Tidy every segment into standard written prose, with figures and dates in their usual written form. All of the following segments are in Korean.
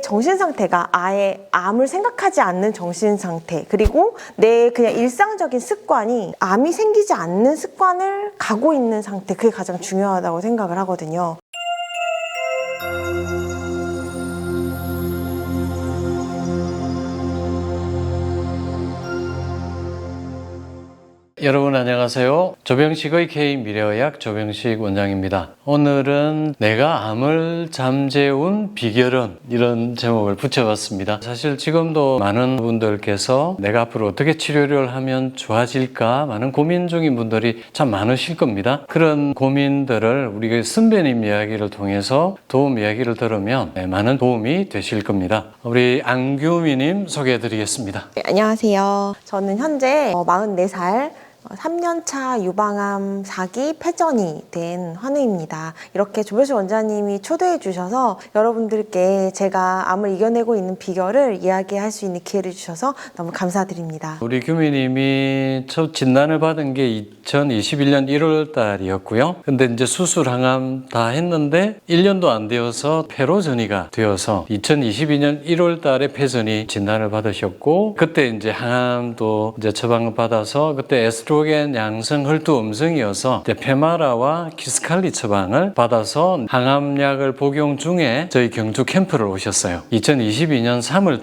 정신 상태가 아예 암을 생각하지 않는 정신 상태, 그리고 내 그냥 일상적인 습관이 암이 생기지 않는 습관을 가고 있는 상태, 그게 가장 중요하다고 생각을 하거든요. 여러분 안녕하세요. 조병식의 K미래의학 조병식 원장입니다. 오늘은 내가 암을 잠재운 비결은, 이런 제목을 붙여봤습니다. 사실 지금도 많은 분들께서 내가 앞으로 어떻게 치료를 하면 좋아질까 많은 고민 중인 분들이 참 많으실 겁니다. 그런 고민들을 우리 선배님 이야기를 통해서 도움 이야기를 들으면 많은 도움이 되실 겁니다. 우리 안규미님 소개해드리겠습니다. 네, 안녕하세요. 저는 현재 44살 3년차 유방암 4기 폐전이 된 환우입니다. 이렇게 조병식 원장님이 초대해 주셔서 여러분들께 제가 암을 이겨내고 있는 비결을 이야기할 수 있는 기회를 주셔서 너무 감사드립니다. 우리 규미님이 첫 진단을 받은 게 2021년 1월 달이었고요. 근데 이제 수술 항암 다 했는데 1년도 안 되어서 폐로 전이가 되어서 2022년 1월 달에 폐전이 진단을 받으셨고, 그때 이제 항암도 이제 처방을 받아서 그때 에스트로겐 양성 혈투 음성이어서 이제 페마라와 키스칼리 처방을 받아서 항암약을 복용 중에 저희 경주 캠프를 오셨어요. 2022년 3월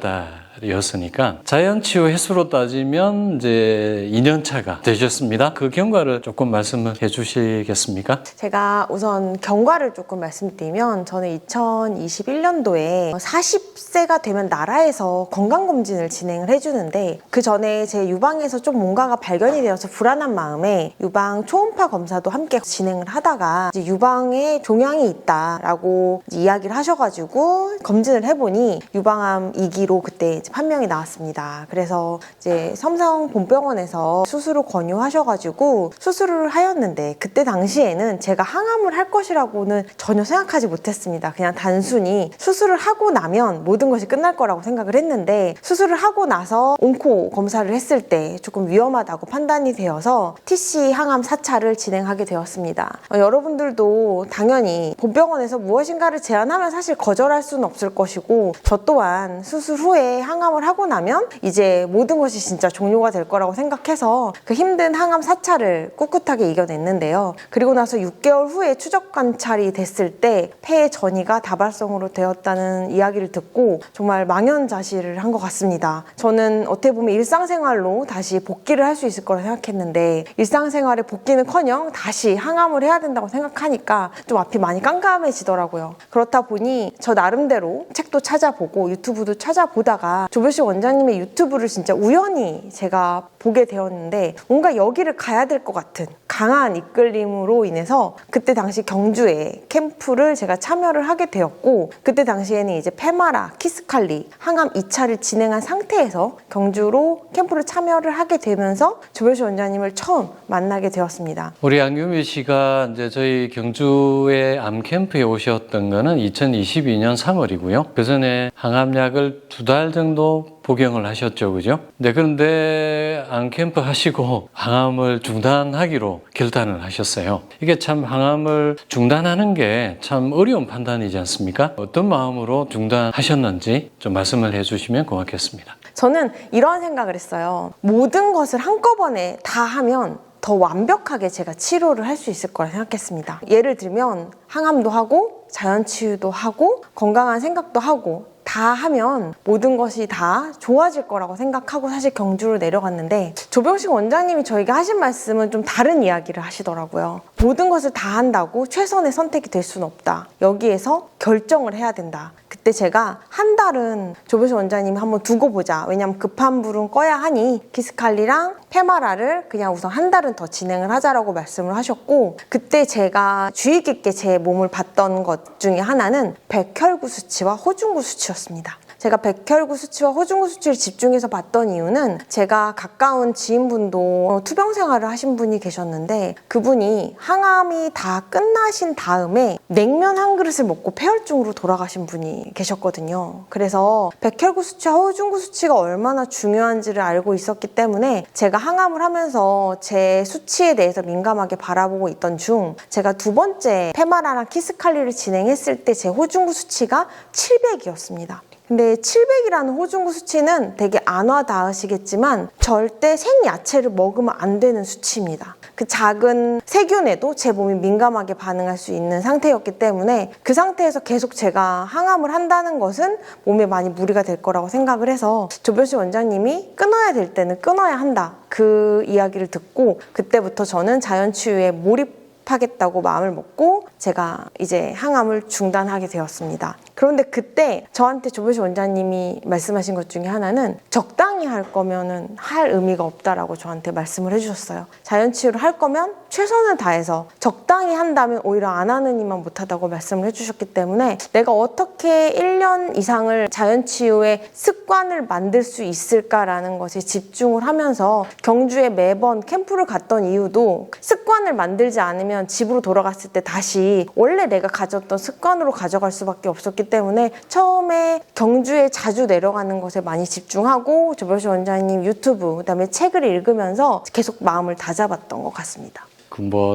달이었으니까 자연치유 횟수로 따지면 이제 2년차가 되셨습니다. 그 경과를 조금 말씀을 해주시겠습니까? 제가 우선 경과를 조금 말씀드리면, 저는 2021년도에 40세가 되면 나라에서 건강검진을 진행을 해주는데, 그 전에 제 유방에서 좀 뭔가가 발견이 되어서 불안한 마음에 유방 초음파 검사도 함께 진행을 하다가 이제 유방에 종양이 있다라고 이야기를 하셔가지고 검진을 해보니 유방암 2기로 그때 이제 판명이 나왔습니다. 그래서 이제 삼성본병원에서 수술을 권유하셔가지고 수술을 하였는데, 그때 당시에는 제가 항암을 할 것이라고는 전혀 생각하지 못했습니다. 그냥 단순히 수술을 하고 나면 모든 것이 끝날 거라고 생각을 했는데, 수술을 하고 나서 온코 검사를 했을 때 조금 위험하다고 판단이 되어서 TC 항암 4차를 진행하게 되었습니다. 여러분들도 당연히 본병원에서 무엇인가를 제안하면 사실 거절할 수는 없을 것이고, 저 또한 수술 후에 항암을 하고 나면 이제 모든 것이 진짜 종료가 될 거라고 생각해서 그 힘든 항암 4차를 꿋꿋하게 이겨냈는데요. 그리고 나서 6개월 후에 추적 관찰이 됐을 때 폐의 전이가 다발성으로 되었다는 이야기를 듣고 정말 망연자실을 한 것 같습니다. 저는 어떻게 보면 일상생활로 다시 복귀를 할 수 있을 거라 생각했는데, 일상생활에 복귀는커녕 다시 항암을 해야 된다고 생각하니까 좀 앞이 많이 깜깜해지더라고요. 그렇다 보니 저 나름대로 책도 찾아보고 유튜브도 찾아보다가 조병식 원장님의 유튜브를 진짜 우연히 제가 보게 되었는데, 뭔가 여기를 가야 될 것 같은 강한 이끌림으로 인해서 그때 당시 경주에 캠프를 제가 참여를 하게 되었고, 그때 당시에는 이제 페마라, 키스칼리 항암 2차를 진행한 상태에서 경주로 캠프를 참여를 하게 되면서 조병식 원장님을 처음 만나게 되었습니다. 우리 안규미 씨가 이제 저희 경주의 암 캠프에 오셨던 거는 2022년 3월이고요. 그 전에 항암약을 2달 정도 복용을 하셨죠, 그죠? 네, 그런데 암 캠프 하시고 항암을 중단하기로 결단을 하셨어요. 이게 참 항암을 중단하는 게 참 어려운 판단이지 않습니까? 어떤 마음으로 중단하셨는지 좀 말씀을 해주시면 고맙겠습니다. 저는 이런 생각을 했어요. 모든 것을 한꺼번에 다 하면 더 완벽하게 제가 치료를 할 수 있을 거라 생각했습니다. 예를 들면 항암도 하고 자연치유도 하고 건강한 생각도 하고 다 하면 모든 것이 다 좋아질 거라고 생각하고 사실 경주를 내려갔는데, 조병식 원장님이 저에게 하신 말씀은 좀 다른 이야기를 하시더라고요. 모든 것을 다 한다고 최선의 선택이 될 수는 없다. 여기에서 결정을 해야 된다. 그때 제가 한 달은 조병식 원장님이 한번 두고 보자. 왜냐면 급한 불은 꺼야 하니 키스칼리랑 페마라를 그냥 우선 한 달은 더 진행을 하자라고 말씀을 하셨고, 그때 제가 주의 깊게 제 몸을 봤던 것 중에 하나는 백혈구 수치와 호중구 수치였습니다. 제가 백혈구 수치와 호중구 수치를 집중해서 봤던 이유는, 제가 가까운 지인분도 투병 생활을 하신 분이 계셨는데, 그분이 항암이 다 끝나신 다음에 냉면 한 그릇을 먹고 폐혈증으로 돌아가신 분이 계셨거든요. 그래서 백혈구 수치와 호중구 수치가 얼마나 중요한지를 알고 있었기 때문에 제가 항암을 하면서 제 수치에 대해서 민감하게 바라보고 있던 중, 제가 2번째 페마라랑 키스칼리를 진행했을 때 제 호중구 수치가 700이었습니다. 근데 700이라는 호중구 수치는 되게 안 와닿으시겠지만 절대 생야채를 먹으면 안 되는 수치입니다. 그 작은 세균에도 제 몸이 민감하게 반응할 수 있는 상태였기 때문에 그 상태에서 계속 제가 항암을 한다는 것은 몸에 많이 무리가 될 거라고 생각을 해서 조별식 원장님이 끊어야 될 때는 끊어야 한다. 그 이야기를 듣고 그때부터 저는 자연치유에 몰입하겠다고 마음을 먹고 제가 이제 항암을 중단하게 되었습니다. 그런데 그때 저한테 조별식 원장님이 말씀하신 것 중에 하나는 적당히 할 거면은 할 의미가 없다라고 저한테 말씀을 해주셨어요. 자연치유를 할 거면 최선을 다해서 적당히 한다면 오히려 안 하는 이만 못하다고 말씀을 해주셨기 때문에 내가 어떻게 1년 이상을 자연치유의 습관을 만들 수 있을까라는 것에 집중을 하면서 경주에 매번 캠프를 갔던 이유도 습관을 만들지 않으면 집으로 돌아갔을 때 다시 원래 내가 가졌던 습관으로 가져갈 수밖에 없었기 때문에 처음에 경주에 자주 내려가는 것에 많이 집중하고 조별식 원장님 유튜브 그다음에 책을 읽으면서 계속 마음을 다잡았던 것 같습니다.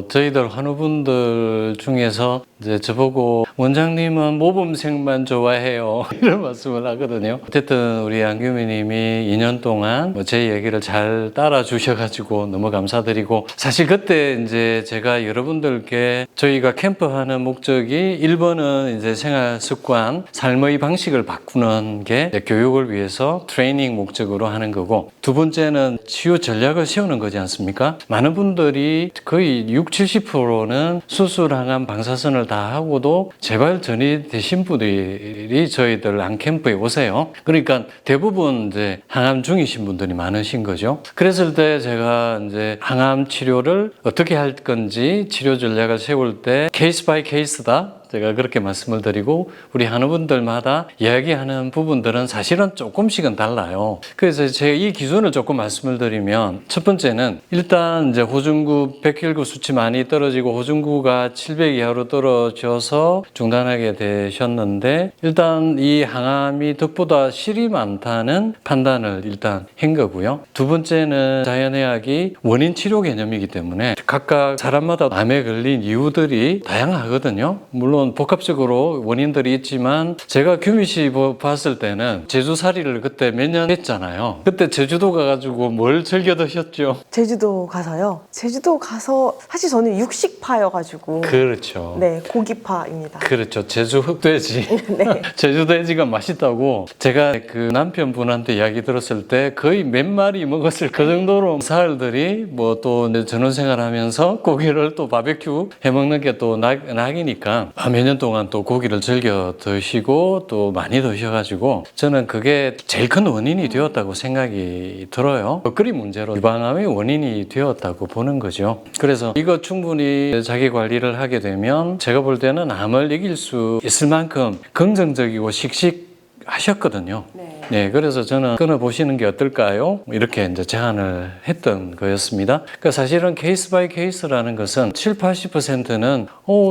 저희들 환우분들 중에서 이제 저보고 원장님은 모범생만 좋아해요 이런 말씀을 하거든요. 어쨌든 우리 안규미님이 2년 동안 제 얘기를 잘 따라 주셔가지고 너무 감사드리고, 사실 그때 이제 제가 여러분들께 저희가 캠프하는 목적이 1번은 이제 생활 습관, 삶의 방식을 바꾸는 게 교육을 위해서 트레이닝 목적으로 하는 거고, 두 번째는 치유 전략을 세우는 거지 않습니까? 많은 분들이 거의 60-70%는 수술, 항암, 방사선을 다 하고도 재발전이 되신 분들이 저희들 안캠프에 오세요. 그러니까 대부분 이제 항암 중이신 분들이 많으신 거죠. 그랬을 때 제가 이제 항암 치료를 어떻게 할 건지 치료 전략을 세울 때 케이스 바이 케이스다. 제가 그렇게 말씀을 드리고, 우리 환우분들마다 이야기하는 부분들은 사실은 조금씩은 달라요. 그래서 제가 이 기준을 조금 말씀을 드리면, 첫 번째는 일단 이제 호중구 백혈구 수치 많이 떨어지고 호중구가 700 이하로 떨어져서 중단하게 되셨는데, 일단 이 항암이 덕보다 실이 많다는 판단을 일단 한 거고요. 두 번째는 자연의학이 원인 치료 개념이기 때문에 각각 사람마다 암에 걸린 이유들이 다양하거든요. 물론 복합적으로 원인들이 있지만, 제가 규미 씨 봤을 때는 제주살이를 그때 몇 년 했잖아요. 그때 제주도 가가지고 뭘 즐겨 드셨죠? 제주도 가서요. 제주도 가서 사실 저는 육식파여가지고. 그렇죠. 네, 고기파입니다. 그렇죠. 제주 흑돼지. 네. 제주 돼지가 맛있다고 제가 그 남편분한테 이야기 들었을 때 거의 몇 마리 먹었을 그 정도로 사흘들이 뭐 또 전원생활 하면서 고기를 또 바베큐 해 먹는 게 또 낙이니까 몇 년 동안 또 고기를 즐겨 드시고 또 많이 드셔가지고, 저는 그게 제일 큰 원인이 되었다고 생각이 들어요. 먹거리 문제로 유방암의 원인이 되었다고 보는 거죠. 그래서 이거 충분히 자기 관리를 하게 되면 제가 볼 때는 암을 이길 수 있을 만큼 긍정적이고 씩씩하셨거든요. 네, 그래서 저는 끊어보시는 게 어떨까요? 이렇게 이제 제안을 했던 거였습니다. 그러니까 사실은 케이스 바이 케이스라는 것은 70-80%는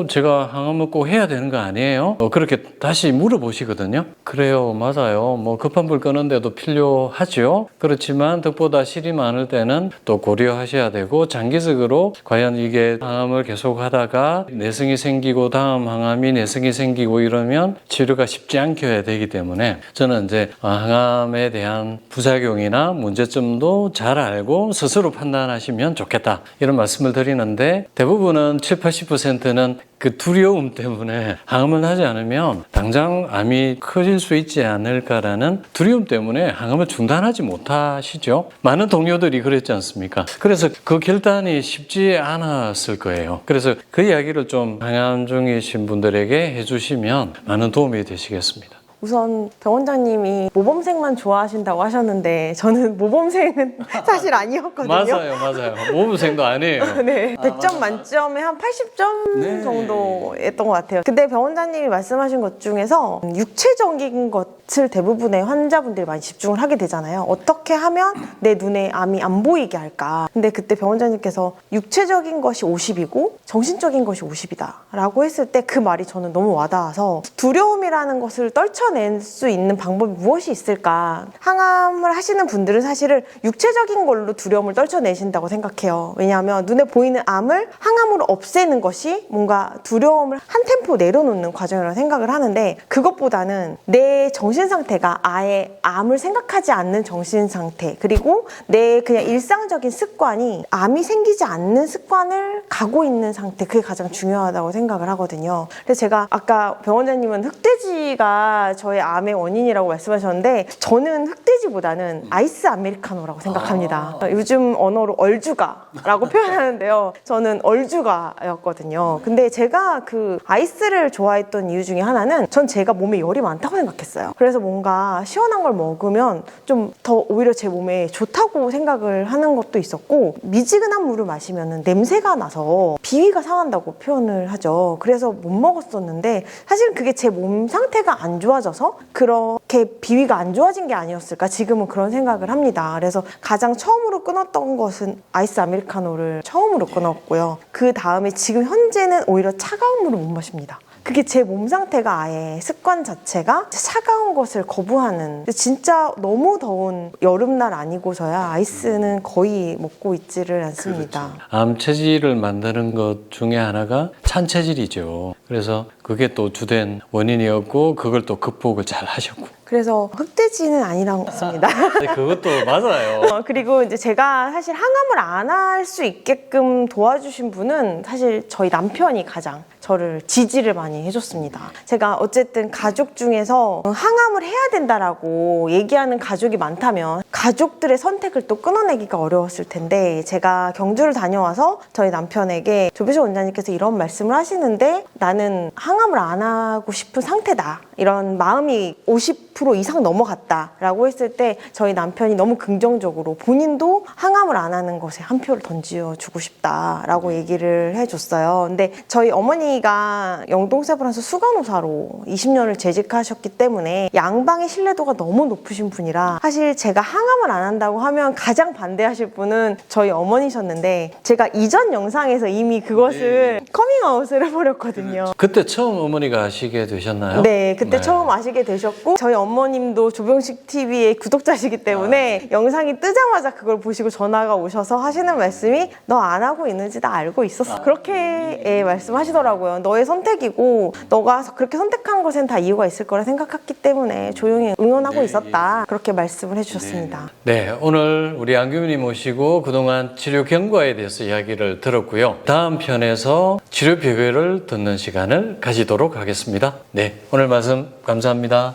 제가 항암을 꼭 해야 되는 거 아니에요? 그렇게 다시 물어보시거든요. 그래요, 맞아요. 뭐 급한 불 끄는데도 필요하죠. 그렇지만 덕보다 실이 많을 때는 또 고려하셔야 되고, 장기적으로 과연 이게 항암을 계속 하다가 내성이 생기고 다음 항암이 내성이 생기고 이러면 치료가 쉽지 않게 되기 때문에, 저는 이제 항암에 대한 부작용이나 문제점도 잘 알고 스스로 판단하시면 좋겠다, 이런 말씀을 드리는데, 대부분은 70-80%는 그 두려움 때문에 항암을 하지 않으면 당장 암이 커질 수 있지 않을까라는 두려움 때문에 항암을 중단하지 못하시죠. 많은 동료들이 그랬지 않습니까? 그래서 그 결단이 쉽지 않았을 거예요. 그래서 그 이야기를 좀 항암 중이신 분들에게 해주시면 많은 도움이 되시겠습니다. 우선 병원장님이 모범생만 좋아하신다고 하셨는데 저는 모범생은 사실 아니었거든요. 맞아요. 모범생도 아니에요. 네, 100점 만점에 한 80점 네. 정도였던 것 같아요. 근데 병원장님이 말씀하신 것 중에서 육체적인 것을 대부분의 환자분들이 많이 집중을 하게 되잖아요. 어떻게 하면 내 눈에 암이 안 보이게 할까? 근데 그때 병원장님께서 육체적인 것이 50이고 정신적인 것이 50이다 라고 했을 때 그 말이 저는 너무 와닿아서, 두려움이라는 것을 떨쳐 떨쳐낼 수 있는 방법이 무엇이 있을까? 항암을 하시는 분들은 사실은 육체적인 걸로 두려움을 떨쳐내신다고 생각해요. 왜냐하면 눈에 보이는 암을 항암으로 없애는 것이 뭔가 두려움을 한 템포 내려놓는 과정이라고 생각을 하는데, 그것보다는 내 정신 상태가 아예 암을 생각하지 않는 정신 상태, 그리고 내 그냥 일상적인 습관이 암이 생기지 않는 습관을 가고 있는 상태, 그게 가장 중요하다고 생각을 하거든요. 그래서 제가 아까 병원장님은 흑돼지가 저의 암의 원인이라고 말씀하셨는데, 저는 흑돼지보다는 아이스 아메리카노라고 생각합니다. 요즘 언어로 얼주가라고 표현하는데요. 저는 얼주가였거든요. 근데 제가 그 아이스를 좋아했던 이유 중에 하나는, 전 제가 몸에 열이 많다고 생각했어요. 그래서 뭔가 시원한 걸 먹으면 좀 더 오히려 제 몸에 좋다고 생각을 하는 것도 있었고, 미지근한 물을 마시면 냄새가 나서 비위가 상한다고 표현을 하죠. 그래서 못 먹었었는데, 사실은 그게 제 몸 상태가 안 좋아져서 그렇게 비위가 안 좋아진 게 아니었을까, 지금은 그런 생각을 합니다. 그래서 가장 처음으로 끊었던 것은 아이스 아메리카노를 처음으로 끊었고요. 그 다음에 지금 현재는 오히려 차가운 물을 못 마십니다. 그게 제 몸 상태가 아예 습관 자체가 차가운 것을 거부하는, 진짜 너무 더운 여름날 아니고서야 아이스는 거의 먹고 있지를 않습니다. 그렇죠. 암 체질을 만드는 것 중에 하나가 찬 체질이죠. 그래서 그게 또 주된 원인이었고, 그걸 또 극복을 잘 하셨고. 그래서 흑돼지는 아니라고 했습니다. 그것도 맞아요. 그리고 이제 제가 사실 항암을 안 할 수 있게끔 도와주신 분은 사실 저희 남편이 가장 저를 지지를 많이 해줬습니다. 제가 어쨌든 가족 중에서 항암을 해야 된다라고 얘기하는 가족이 많다면 가족들의 선택을 또 끊어내기가 어려웠을 텐데, 제가 경주를 다녀와서 저희 남편에게 조배식 원장님께서 이런 말씀을 하시는데 나는 항암을 안 하고 싶은 상태다, 이런 마음이 50% 이상 넘어갔다라고 했을 때, 저희 남편이 너무 긍정적으로 본인도 항암을 안 하는 것에 한 표를 던져주고 싶다라고 얘기를 해줬어요. 근데 저희 어머니가 영동세브란스 수간호사로 20년을 재직하셨기 때문에 양방의 신뢰도가 너무 높으신 분이라, 사실 제가 항암을 안 한다고 하면 가장 반대하실 분은 저희 어머니셨는데, 제가 이전 영상에서 이미 그것을 커밍아웃을 해버렸거든요. 그때 처음 어머니가 아시게 되셨나요? 네, 그때 처음 아시게 되셨고, 저희 어머님도 조병식 TV의 구독자시기 때문에 영상이 뜨자마자 그걸 보시고 전화가 오셔서 하시는 말씀이, 너 안 하고 있는지 나 알고 있었어. 그렇게 말씀하시더라고요. 너의 선택이고 너가 그렇게 선택한 것엔 다 이유가 있을 거라 생각했기 때문에 조용히 응원하고 있었다. 그렇게 말씀을 해주셨습니다. 네, 오늘 우리 안규민이 모시고 그동안 치료 경과에 대해서 이야기를 들었고요. 다음 편에서 치료 비결을 듣는 시간을 가지도록 하겠습니다. 네, 오늘 말씀 감사합니다.